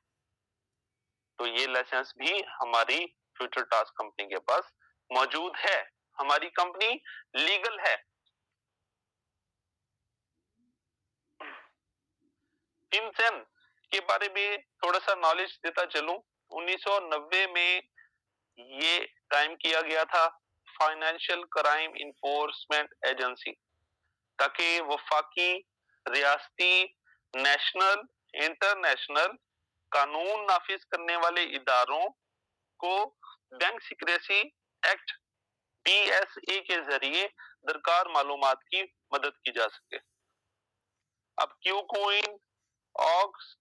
तो ये लाइसेंस भी हमारी फ्यूचर टास्क कंपनी के पास मौजूद है। हमारी कंपनी लीगल है। फिनसेन के बारे में थोड़ा सा नॉलेज देता चलूं। 1990 में ये कायम किया गया था, फाइनेंशियल क्राइम इन्फोर्समेंट एजेंसी, ताकि वफाकी, रियासती, नेशनल, इंटरनेशनल कानून नाफिज करने वाले इदारों को बैंक सीक्रेसी एक्ट BSA के जरिए दरकार मालूमात की मदद की जा सके। अब क्यूकॉइन, ऑक्स,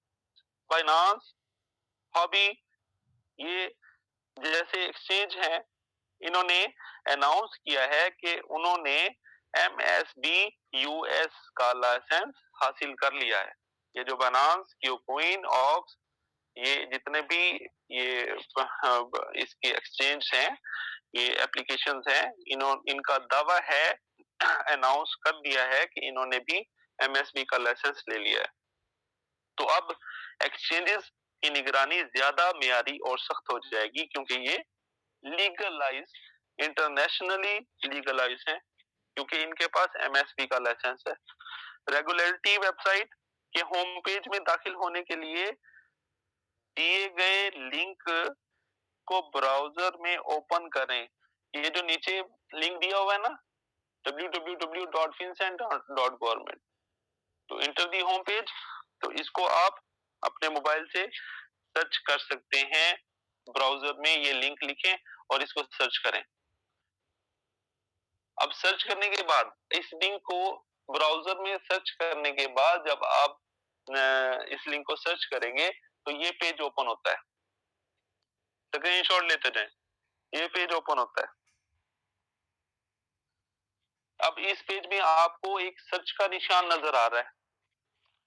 बाइनांस, हॉबी, ये जैसे एक्सचेंज हैं, इन्होंने अनाउंस किया है कि उन्होंने MSB US का लाइसेंस हासिल कर लिया है। ये जो बाइनांस, क्यूकॉइन, ऑक्स, ये जितने भी ये इसके एक्सचेंज हैं, ये एप्लीकेशंस हैं, इनका दावा है, अनाउंस कर दिया है कि इन्होंने भी MSB का लाइसेंस ले लिया है। तो अब एक्सचेंजेस की निगरानी ज्यादा मियारी और सख्त हो जाएगी क्योंकि ये लीगलाइज, इंटरनेशनली लीगलाइज हैं क्योंकि इनके पास MSB का लाइसेंस है। रेगुलेटरी वेबसाइट के होम पेज में दाखिल होने के लिए दिए गए लिंक को ब्राउजर में ओपन करें। ये जो नीचे लिंक दिया हुआ है ना, www.fincent.government, तो इंटर दी होम पेज, तो इसको आप अपने मोबाइल से सर्च कर सकते हैं। ब्राउजर में ये लिंक लिखें और इसको सर्च करें। अब सर्च करने के बाद इस लिंक को ब्राउजर में सर्च करने के बाद जब आप इस लिंक को सर्च करेंगे तो ये पेज ओपन होता है। स्क्रीनशॉट लेते जाएं, ये पेज ओपन होता है। अब इस पेज में आपको एक सर्च का निशान नजर आ रहा है,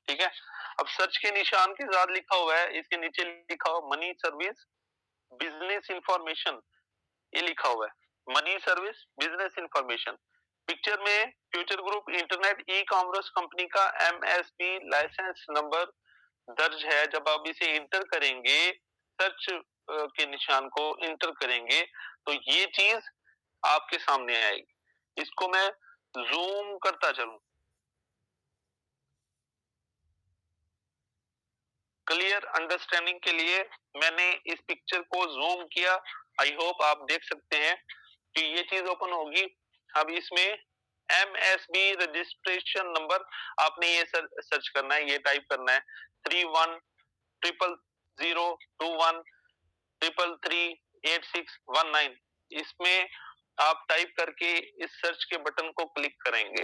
ठीक है। अब सर्च के निशान के साथ लिखा हुआ है, इसके नीचे लिखा हुआ मनी सर्विस बिजनेस इंफॉर्मेशन, ये लिखा हुआ है money service business information. Picture में future group internet e commerce company का MSB लाइसेंस नंबर दर्ज है। जब आप इसे इंटर करेंगे, सर्च के निशान को इंटर करेंगे तो ये चीज आपके सामने आएगी। इसको मैं जूम करता चलूं, क्लियर अंडरस्टैंडिंग के लिए मैंने इस पिक्चर को जूम किया। आई होप आप देख सकते हैं कि ये चीज ओपन होगी। अब इसमें MSB रजिस्ट्रेशन नंबर आपने ये सर्च करना है, ये टाइप करना है 310021333619। इसमें आप टाइप करके इस सर्च के बटन को क्लिक करेंगे।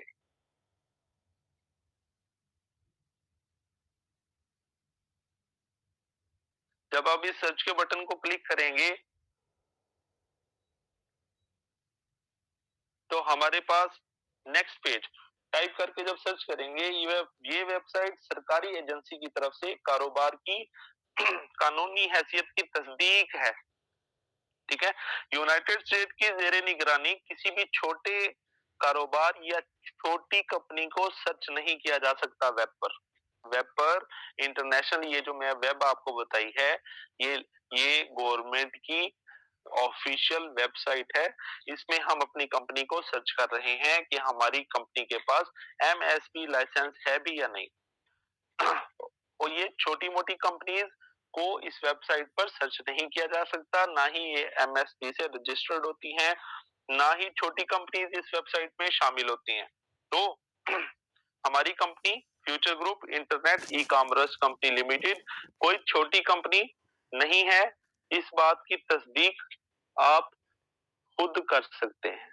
जब आप इस सर्च के बटन को क्लिक करेंगे तो हमारे पास नेक्स्ट पेज टाइप करके जब सर्च करेंगे, ये वेबसाइट सरकारी एजेंसी की तरफ से कारोबार की कानूनी हैसियत की तस्दीक है। ठीक है, यूनाइटेड स्टेट की जेर निगरानी किसी भी छोटे कारोबार या छोटी कंपनी को सर्च नहीं किया जा सकता वेब पर इंटरनेशनल, ये जो मैं वेब आपको बताई है, ये गवर्नमेंट की ऑफिशियल वेबसाइट है। इसमें हम अपनी कंपनी को सर्च कर रहे हैं कि हमारी कंपनी के पास एमएसपी लाइसेंस है भी या नहीं। और ये छोटी मोटी कंपनीज को इस वेबसाइट पर सर्च नहीं किया जा सकता, ना ही ये एमएसपी से रजिस्टर्ड होती हैं, ना ही छोटी कंपनीज इस वेबसाइट में शामिल होती हैं। तो हमारी company future group internet e commerce company limited कोई छोटी कंपनी नहीं है। इस बात की तस्दीक आप खुद कर सकते हैं।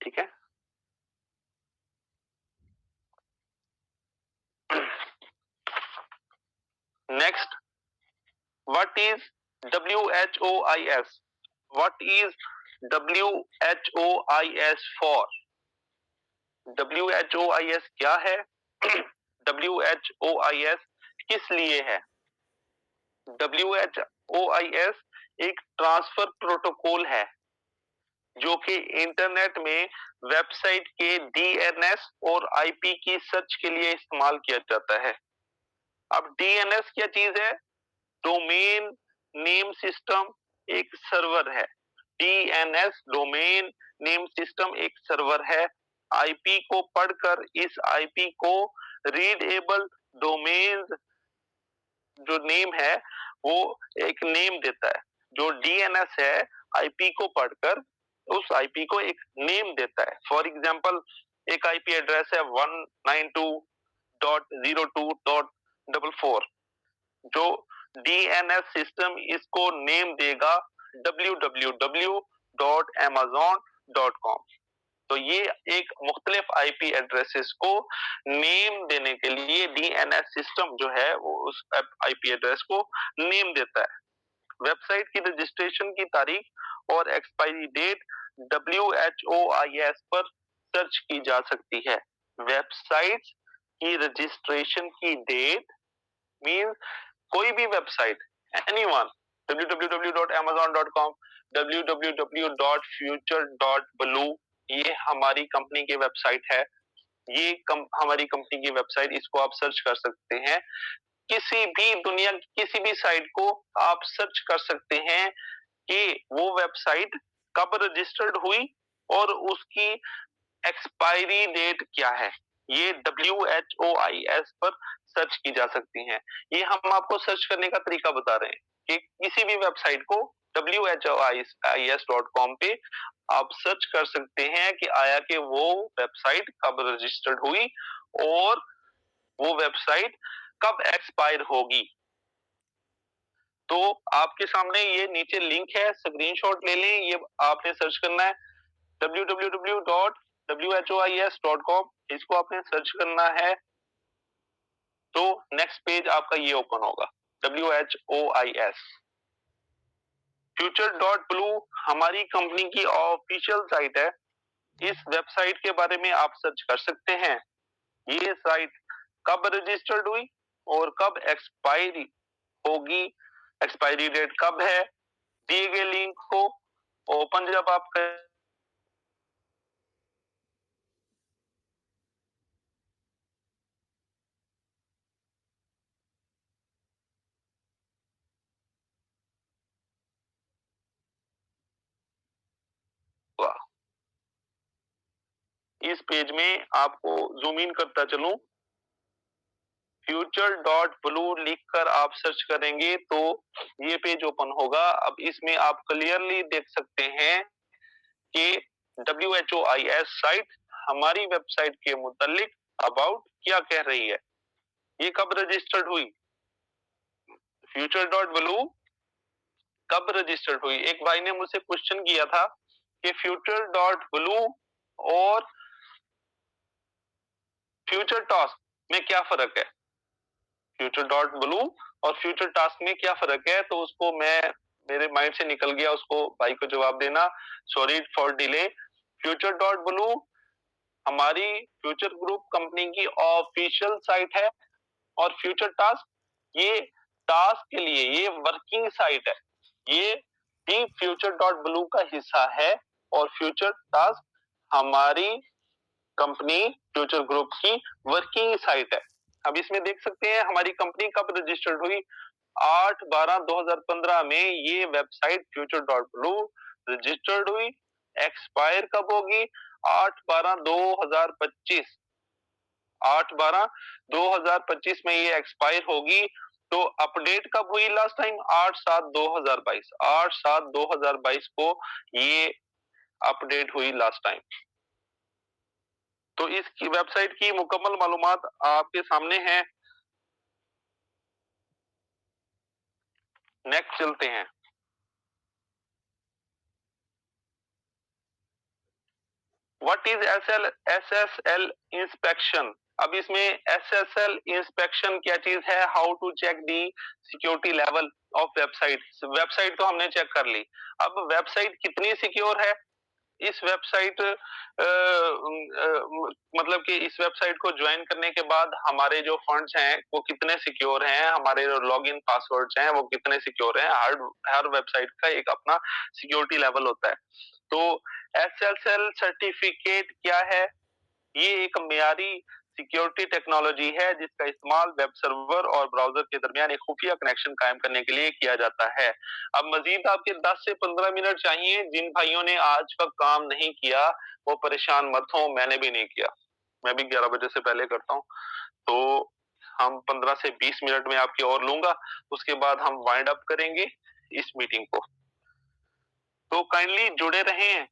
ठीक है, next, what is WHOIS? What is WHOIS for? WHOIS क्या है? WHOIS किस लिए है? WHOIS एक ट्रांसफर प्रोटोकॉल है जो कि इंटरनेट में वेबसाइट के DNS और IP की सर्च के लिए इस्तेमाल किया जाता है। अब DNS क्या चीज है? डोमेन नेम सिस्टम एक सर्वर है। DNS डोमेन नेम सिस्टम एक सर्वर है। IP को पढ़कर इस IP को रीडेबल डोमेन जो नेम है वो एक नेम देता है। जो DNS है IP को पढ़कर उस IP को एक नेम देता है। फॉर एग्जांपल एक IP एड्रेस है 192.02.44, जो DNS सिस्टम इसको नेम देगा www.amazon.com। तो ये एक मुख्तलिफ IP एड्रेसेस को नेम देने के लिए DNS सिस्टम जो है वो उस IP एड्रेस को नेम देता है। वेबसाइट की रजिस्ट्रेशन की तारीख और एक्सपायरी डेट WHOIS पर सर्च की जा सकती है। वेबसाइट की रजिस्ट्रेशन की डेट मींस कोई भी वेबसाइट, एनीवन, www.amazon.com, www.future.blue, ये हमारी कंपनी की वेबसाइट है। ये हमारी कंपनी की वेबसाइट, इसको आप सर्च कर सकते हैं। किसी भी दुनिया की किसी भी साइट को आप सर्च कर सकते हैं कि वो वेबसाइट कब रजिस्टर्ड हुई और उसकी एक्सपायरी डेट क्या है। ये WHOIS पर सर्च की जा सकती हैं। ये हम आपको सर्च करने का तरीका बता रहे हैं कि किसी भी वेबसाइट को WHOIS.com पे आप सर्च कर सकते हैं कि आया कि वो वेबसाइट कब रजिस्टर्ड हुई और वो वेबसाइट कब एक्सपायर होगी। तो आपके सामने ये नीचे लिंक है, स्क्रीनशॉट ले लें। ये आपने सर्च करना है www.whois.com, इसको आपने सर्च करना है। तो नेक्स्ट पेज आपका ये ओपन होगा, WHOIS। future.blue हमारी कंपनी की ऑफिशियल साइट है। इस वेबसाइट के बारे में आप सर्च कर सकते हैं। ये साइट कब रजिस्टर्ड हुई और कब एक्सपायरी होगी, एक्सपायरी डेट कब है। दिए गए लिंक को ओपन जब आप इस पेज में आपको जूम इन करता चलूं, future.blue लिखकर आप सर्च करेंगे तो ये पेज ओपन होगा। अब इसमें आप क्लियरली देख सकते हैं कि WHOIS साइट हमारी वेबसाइट के मुतालिक अबाउट क्या कह रही है। ये कब रजिस्टर्ड हुई, future.blue कब रजिस्टर्ड हुई। एक भाई ने मुझसे क्वेश्चन किया था कि future.blue और फ्यूचर टॉस में क्या फर्क है। future.blue और फ्यूचर टास्क में क्या फर्क है, तो उसको मैं मेरे माइंड से निकल गया उसको भाई को जवाब देना, sorry for delay. Future dot blue हमारी फ्यूचर ग्रुप कंपनी की ऑफिशियल साइट है, और फ्यूचर टास्क ये टास्क के लिए ये वर्किंग साइट है, ये भी फ्यूचर डॉट ब्लू का हिस्सा है, और फ्यूचर टास्क हमारी कंपनी फ्यूचर ग्रुप की वर्किंग साइट है। अब इसमें देख सकते हैं हमारी कंपनी कब रजिस्टर्ड हुई, 8/12/2015 में ये website future dot blue registered हुई। एक्सपायर कब होगी, 8/12/2025, 8/12/2025 में ये एक्सपायर होगी। तो अपडेट कब हुई लास्ट टाइम, 8/7/2022, 8/7/2022 को ये अपडेट हुई लास्ट टाइम। तो इस वेबसाइट की मुकम्मल मालूमात आपके सामने है। नेक्स्ट चलते हैं। What is SSL inspection. अब इसमें SSL इंस्पेक्शन क्या चीज है, how to check the security level of website. Website तो हमने चेक कर ली, अब वेबसाइट कितनी सिक्योर है, इस वेबसाइट मतलब कि इस वेबसाइट को ज्वाइन करने के बाद हमारे जो फंड्स हैं वो कितने सिक्योर हैं, हमारे जो लॉगिन पासवर्ड्स हैं वो कितने सिक्योर हैं। हर वेबसाइट का एक अपना सिक्योरिटी लेवल होता है। तो SSL सर्टिफिकेट क्या है, ये एक मियारी सिक्योरिटी टेक्नोलॉजी है जिसका इस्तेमाल वेब सर्वर और ब्राउजर के दरमियान एक खुफिया कनेक्शन कायम करने के लिए किया जाता है। अब मजीद आपके 10 से 15 मिनट चाहिए। जिन भाइयों ने आज का काम नहीं किया वो परेशान मत हो, मैंने भी नहीं किया, मैं भी 11 बजे से पहले करता हूँ। तो हम 15 से 20 मिनट में आपकी और लूंगा, उसके बाद हम वाइंड अप करेंगे इस मीटिंग को। तो काइंडली जुड़े रहें।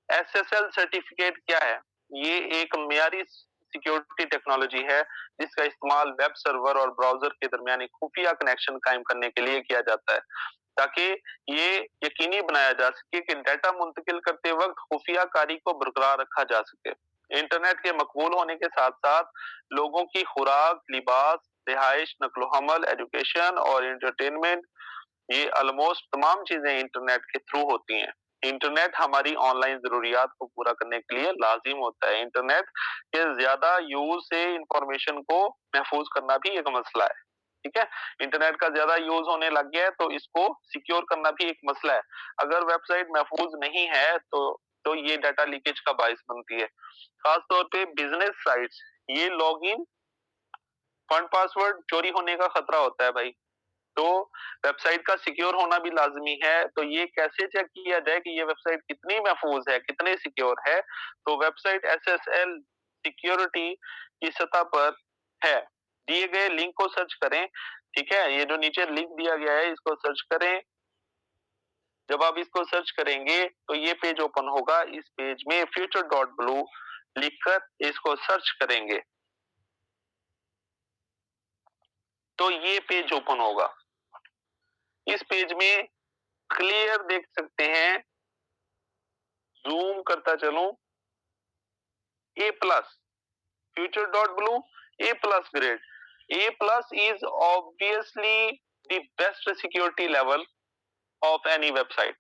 SSL सर्टिफिकेट क्या है, ये एक मियारी सिक्योरिटी टेक्नोलॉजी है जिसका इस्तेमाल वेब सर्वर और ब्राउजर के दरमियान एक खुफिया कनेक्शन कायम करने के लिए किया जाता है, ताकि ये यकीनी बनाया जा सके कि डाटा मुंतकिल करते वक्त खुफिया कारी को बरकरार रखा जा सके। इंटरनेट के मकबूल होने के साथ साथ लोगों की खुराक, लिबास, रिहाइश, नकलो हमल, एजुकेशन और एंटरटेनमेंट, ये ऑलमोस्ट तमाम चीजें इंटरनेट के थ्रू होती हैं। इंटरनेट हमारी ऑनलाइन जरूरियात को पूरा करने के लिए लाजिम होता है। इंटरनेट के ज्यादा यूज से इंफॉर्मेशन को महफूज करना भी एक मसला है। ठीक है, इंटरनेट का ज्यादा यूज होने लग गया है तो इसको सिक्योर करना भी एक मसला है। अगर वेबसाइट महफूज नहीं है तो ये डाटा लीकेज का बायस बनती है। खासतौर पे बिजनेस साइट्स, ये लॉगिन फंड पासवर्ड चोरी होने का खतरा होता है भाई। तो वेबसाइट का सिक्योर होना भी लाजमी है। तो ये कैसे चेक किया जाए कि ये वेबसाइट कितनी महफूज है, कितने सिक्योर है, तो वेबसाइट SSL सिक्योरिटी की सतह पर है, दिए गए लिंक को सर्च करें। ठीक है, ये जो नीचे लिंक दिया गया है इसको सर्च करें। जब आप इसको सर्च करेंगे तो ये पेज ओपन होगा। इस पेज में फ्यूचर डॉट ब्लू लिखकर इसको सर्च करेंगे तो ये पेज ओपन होगा। इस पेज में क्लियर देख सकते हैं, जूम करता चलूं, A+, future dot blue, A+ grade. A+ is obviously the best security level of any website.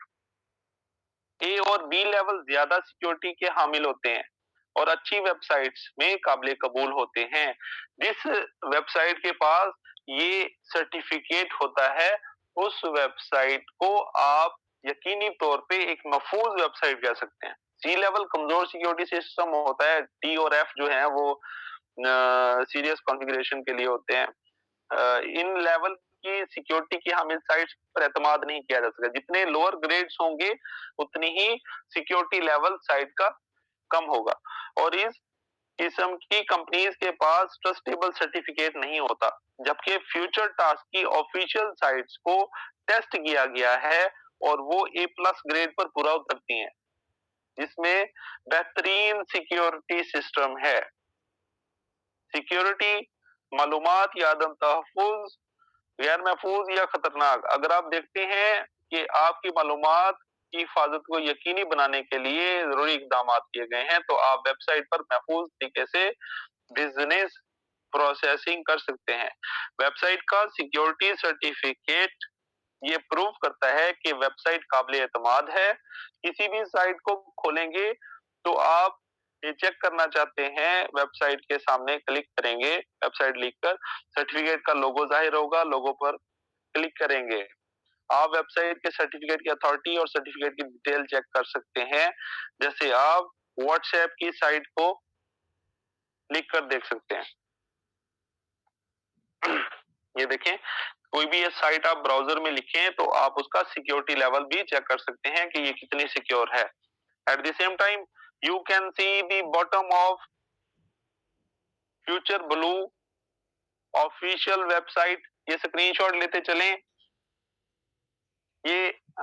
A और B लेवल ज्यादा सिक्योरिटी के हामिल होते हैं और अच्छी वेबसाइट्स में काबिल कबूल होते हैं। जिस वेबसाइट के पास ये सर्टिफिकेट होता है उस वेबसाइट को आप यकीनी तौर पे एक महफूज वेबसाइट कह सकते हैं। सी लेवल कमजोर सिक्योरिटी सिस्टम होता है, डी और एफ जो है वो सीरियस कॉन्फ़िगरेशन के लिए होते हैं। इन लेवल की सिक्योरिटी की हमें साइट्स पर एतमाद नहीं किया जा सकता। जितने लोअर ग्रेड्स होंगे उतनी ही सिक्योरिटी लेवल साइट का कम होगा, और इस किस्म की कंपनीज के पास ट्रस्टेबल सर्टिफिकेट नहीं होता। जबकि फ्यूचर टास्क की ऑफिशियल साइट्स को टेस्ट किया गया है और वो A+ ग्रेड पर पूरा उतरती हैं, जिसमें बेहतरीन सिक्योरिटी सिस्टम है। सिक्योरिटी, मालूमात या आदम तहफ़्फ़ुज़, गैर महफूज या खतरनाक। अगर आप देखते हैं कि आपकी मालूमात की हिफाजत को यकीनी बनाने के लिए जरूरी इकदाम किए गए हैं तो आप वेबसाइट पर महफूज तरीके से बिजनेस प्रोसेसिंग कर सकते हैं। वेबसाइट का सिक्योरिटी सर्टिफिकेट ये प्रूव करता है कि वेबसाइट काबिल-ए-एतमाद है। किसी भी साइट को खोलेंगे तो आप ये चेक करना चाहते हैं, वेबसाइट के सामने क्लिक करेंगे, वेबसाइट लिखकर सर्टिफिकेट का लोगो ज़ाहिर होगा, लोगो पर क्लिक करेंगे। आप वेबसाइट के सर्टिफिकेट की अथॉरिटी और सर्टिफिकेट की डिटेल चेक कर सकते हैं। जैसे आप व्हाट्सएप की साइट को लिख कर देख सकते हैं। ये देखें, कोई भी ये साइट आप ब्राउज़र में लिखें तो आप उसका सिक्योरिटी लेवल भी चेक कर सकते हैं कि ये कितनी सिक्योर है। At the same time you can see the bottom of future blue official website. ये स्क्रीनशॉट लेते चलें। ये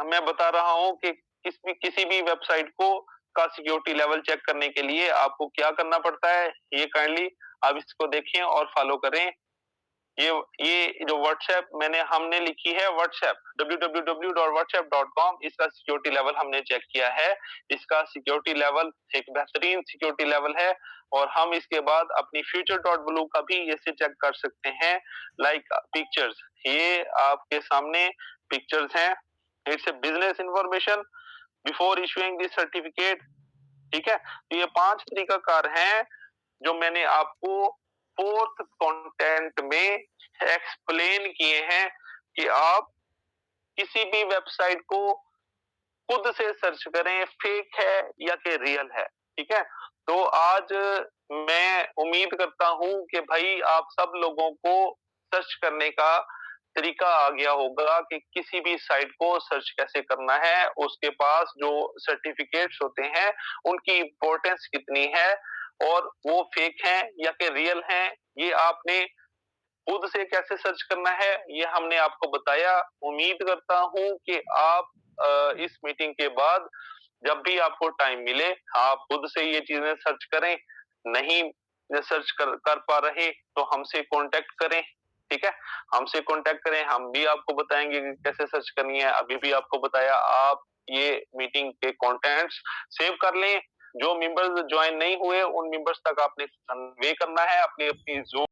मैं बता रहा हूं कि किसी भी वेबसाइट को का सिक्योरिटी लेवल चेक करने के लिए आपको क्या करना पड़ता है, ये काइंडली आप इसको देखें और फॉलो करें। ये जो व्हाट्सएप हमने लिखी है व्हाट्सएप www.whatsapp.com, इसका सिक्योरिटी लेवल हमने चेक किया है। इसका सिक्योरिटी लेवल एक बेहतरीन सिक्योरिटी लेवल है और हम इसके बाद अपनी future.blue का भी इसे चेक कर सकते हैं। लाइक पिक्चर्स, ये आपके सामने पिक्चर्स हैं। It's a business information before issuing this certificate. ठीक है, तो ये 5 तरीकाकार हैं जो मैंने आपको फोर्थ कंटेंट में एक्सप्लेन किए हैं कि आप किसी भी वेबसाइट को खुद से सर्च करें, फेक है या कि रियल है। ठीक है, तो आज मैं उम्मीद करता हूं कि भाई आप सब लोगों को सर्च करने का तरीका आ गया होगा कि किसी भी साइट को सर्च कैसे करना है, उसके पास जो सर्टिफिकेट्स होते हैं उनकी इंपॉर्टेंस कितनी है और वो फेक हैं या कि रियल हैं, ये आपने खुद से कैसे सर्च करना है, ये हमने आपको बताया। उम्मीद करता हूं कि आप इस मीटिंग के बाद जब भी आपको टाइम मिले आप खुद से ये चीजें सर्च करें। नहीं सर्च कर पा रहे तो हमसे कांटेक्ट करें। ठीक है, हमसे कांटेक्ट करें, हम भी आपको बताएंगे कि कैसे सर्च करनी है। अभी भी आपको बताया, आप ये मीटिंग के कंटेंट्स सेव कर लें। जो मेंबर्स ज्वाइन नहीं हुए उन मेंबर्स तक आपने कन्वे करना है अपनी अपनी ज़ूम